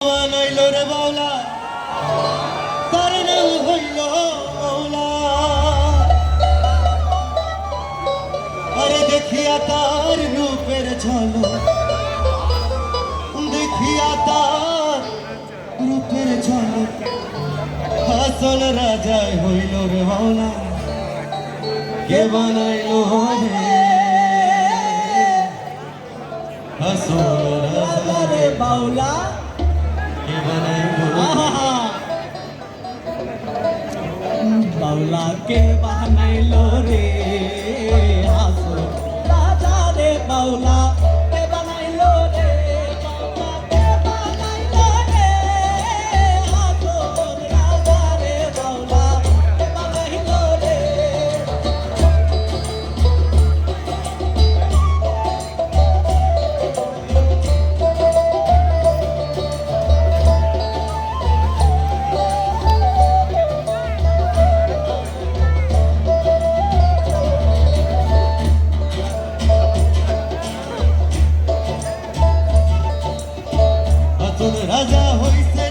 বানাইলো রে বাউলা তার নাম হইল মৌলা। আরে দেখিয়া তার রূপের ঝলক, দেখিয়া তার রূপের ঝলক হাসন রাজায় হইল রে বাউলা। কে বানাইলো রে হাসন রাজা রে বাউলা, बाउला के बनाइलो रे हासो राजा रे बाउला के बनाइलो रे बाउला के बनाइलो रे हासो राजा रे बाउला के बनाइलो रे। রাজা হইছে